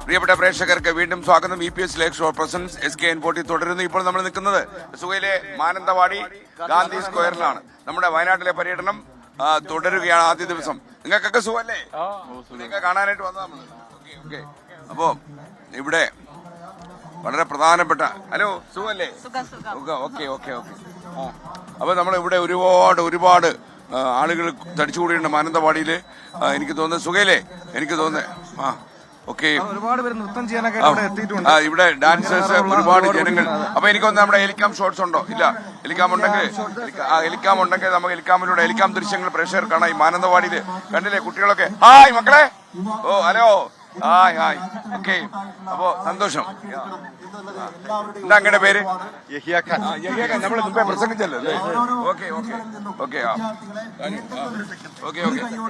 പ്രിയപ്പെട്ട പ്രേക്ഷകർക്ക് വീണ്ടും സ്വാഗതം. EPS ലേക്ക് ഷോ പ്രസൻസ് SKN40 തുടരുന്നു. ഇപ്പോൾ നമ്മൾ നിൽക്കുന്നത് സുഹയിലെ മാനന്തവാടി ഗാന്ധി സ്ക്വയറിലാണ്. നമ്മുടെ വയനാട്ടിലെ പര്യടനം തുടരുകയാണ്. ആദ്യ ദിവസം നിങ്ങൾക്കൊക്കെ സുഖല്ലേ? നിങ്ങൾക്ക് കാണാനായിട്ട് വന്നതാണ്. ഓക്കെ. അപ്പോ ഇവിടെ വളരെ പ്രധാനപ്പെട്ട ഹലോ സുഖല്ലേ? ഓക്കെ. അപ്പൊ നമ്മൾ ഇവിടെ ഒരുപാട് ആളുകൾ തടിച്ചുകൂടിയുണ്ട് മാനന്തവാടിയില്. എനിക്ക് തോന്നുന്നത് സുഖയില്ലേ? എനിക്ക് തോന്നുന്നത് ഓക്കെ. ഒരുപാട് പേര് നൃത്തം ചെയ്യാനൊക്കെ ഇവിടെ ഡാൻസേഴ്സ്, ഒരുപാട് ജനങ്ങൾ. അപ്പൊ എനിക്കൊന്ന് നമ്മുടെ എലിക്കാം ഷോട്ട്സ് ഉണ്ടോ? ഇല്ല. എലിക്കാം ഉണ്ടെങ്കിൽ നമുക്ക് എലിക്കാമിലൂടെ എലിക്കാം ദൃശ്യങ്ങൾ പ്രേക്ഷകർ കാണാം. ഈ മാനന്തവാടിയില് കണ്ടില്ലേ കുട്ടികളൊക്കെ? ഹായ് മക്കളെ. ഓ ഹലോ. ഹായ്. ഓക്കെ. അപ്പോ സന്തോഷം. എന്താ അങ്ങയുടെ പേര്? നമ്മൾ മുമ്പേ പ്രസംഗിച്ചല്ലോ. ഓക്കെ.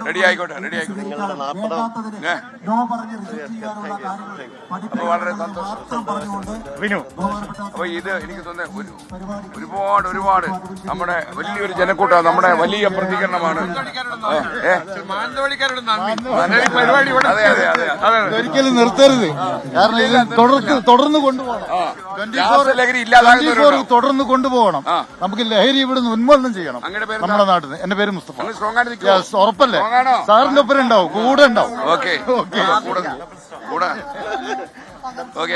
റെഡി ആയിക്കോട്ടെ. അപ്പൊ വളരെ സന്തോഷം. അപ്പൊ ഇത് എനിക്ക് തോന്നുന്നത് ഒരുപാട് നമ്മുടെ വലിയൊരു ജനക്കൂട്ടം, നമ്മുടെ വലിയ പ്രതികരണമാണ്. അതെ. ഒരിക്കലും നിർത്തരുത്. കാരണം ഇത് തുടർന്ന് കൊണ്ടുപോകണം. തുടർന്ന് കൊണ്ടുപോകണം. നമുക്ക് ലഹരി ഇവിടുന്ന് ഉന്മൂലനം ചെയ്യണം നമ്മുടെ നാട്ടിൽ. എന്റെ പേര് മുസ്തഫ. ഉറപ്പല്ലേ? സാറിന്റെ ഒപ്പം ഉണ്ടാവും, കൂടെ ഉണ്ടാവും. ഓക്കെ.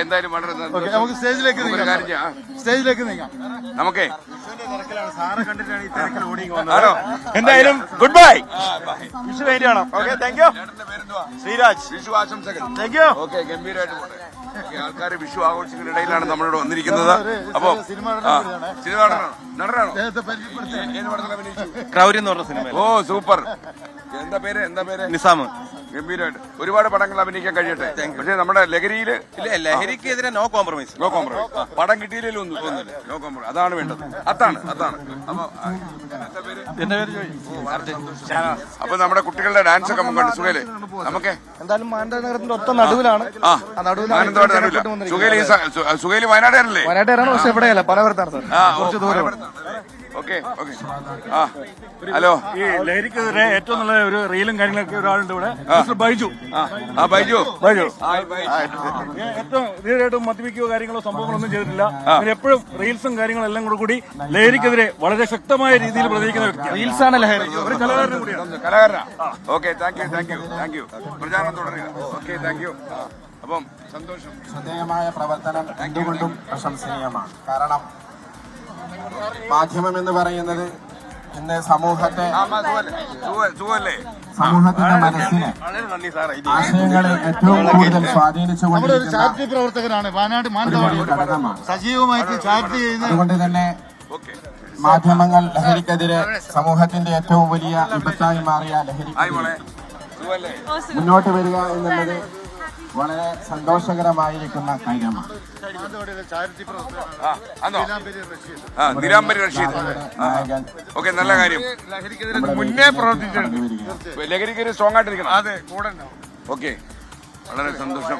എന്തായാലും വളരെ നമുക്ക് സ്റ്റേജിലേക്ക് നീങ്ങാം. നമുക്കേ എന്തായാലും ഗുഡ് ബൈ. വിഷു വേണ്ടിയാണോ? Okay, thank you. Sreeraj. Vishu ആശംസകൾ. Thank U. ഓക്കെ, ഗംഭീരമായിട്ട് പോട്ടെ. ആൾക്കാർ വിഷു ആഘോഷിക്കുന്ന ഇടയിലാണ് നമ്മളിവിടെ വന്നിരിക്കുന്നത്. അപ്പൊ സിനിമ നടനാണോ? ക്രൗര്യ എന്ന് പറഞ്ഞ സിനിമ. ഓ സൂപ്പർ. എന്താ പേര്? നിസാമ്. ഗംഭീരമായിട്ട് ഒരുപാട് പടങ്ങൾ അഭിനയിക്കാൻ കഴിയട്ടെ. പക്ഷെ നമ്മുടെ ലഹരിക്കെതിരെ നോ കോംപ്രമൈസ്. പടം കിട്ടിയില്ലല്ലോ ഒന്നും തോന്നില്ല. No compromise. അതാണ് വേണ്ടത്. അതാണ്. അപ്പൊ എന്റെ പേര് അപ്പൊ നമ്മുടെ കുട്ടികളുടെ ഡാൻസ് ഒക്കെ നമുക്ക് സുഖയില്ലേ? നമുക്ക് എന്തായാലും മാനന്തവാടി ഒത്ത നടുവിലാണ്. സുഖയില് വയനാട്ടുകാരല്ലേ? വയനാട്ടുകാരാണ്. പക്ഷെ ഇവിടെയല്ല, പലവരത്താണ് സാർ. കുറച്ച് ദൂരം. ഓക്കെ. ഹലോ. ഈ ലഹരിക്കെതിരെ ഏറ്റവും നല്ല ഒരു റീലും കാര്യങ്ങളൊക്കെ ഒരാളുണ്ട് ഇവിടെ, ബൈജു. ഏറ്റവും തീർച്ചയായിട്ടും മദ്യപിക്കുകയോ കാര്യങ്ങളോ സംഭവങ്ങളൊന്നും ചെയ്തിട്ടില്ല. എപ്പോഴും റീൽസും കാര്യങ്ങളും എല്ലാം കൂടി ലഹരിക്കെതിരെ വളരെ ശക്തമായ രീതിയിൽ പ്രതികരിക്കുന്ന വ്യക്തി. റീൽസാണ് ലഹരി. ഒരു കലാകാരനും കൂടിയാണ്. കലാകാരനാ. Okay, thank you. പ്രചാരണം തുടരുക. Okay, thank you. അപ്പം സന്തോഷം. ശ്രദ്ധേയമായ പ്രവർത്തനം എന്തുകൊണ്ടും പ്രശംസനീയമാണ്. കാരണം മാധ്യമം എന്ന് പറയുന്നത് ഇന്ന് സമൂഹത്തിന്റെ മനസ്സിനെ, ആശയങ്ങളെ ഏറ്റവും കൂടുതൽ സ്വാധീനിച്ചുകൊണ്ടിരിക്കുന്ന പ്രവർത്തകരാണ്. വയനാട് മാനന്തവാടി സജീവമായിട്ട് ചാറ്റ് ചെയ്യുന്ന. അതുകൊണ്ട് തന്നെ മാധ്യമങ്ങൾ ലഹരിക്കെതിരെ സമൂഹത്തിന്റെ ഏറ്റവും വലിയ വിപത്തായി മാറിയ ലഹരിക്കെതിരെ മുന്നോട്ട് വരിക എന്നുള്ളത് വളരെ സന്തോഷകരമായിരിക്കുന്ന കാര്യമാണ്. നിരാംബരി റഷീദ്. ഓക്കെ, നല്ല കാര്യം. മുന്നേ പ്രവർത്തിച്ചിട്ടുണ്ട്. ലഹരിക്കെതിരെ സ്ട്രോങ് ആയിട്ടിരിക്കണം. അതെ, കൂടെ. ഓക്കെ, വളരെ സന്തോഷം.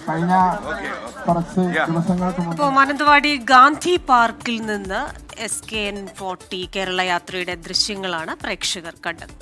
കഴിഞ്ഞ കുറച്ച് ദിവസങ്ങൾക്ക് മുമ്പ് മാനന്തവാടി ഗാന്ധി പാർക്കിൽ നിന്ന് SKN40 കേരള യാത്രയുടെ ദൃശ്യങ്ങളാണ് പ്രേക്ഷകർ കണ്ടത്.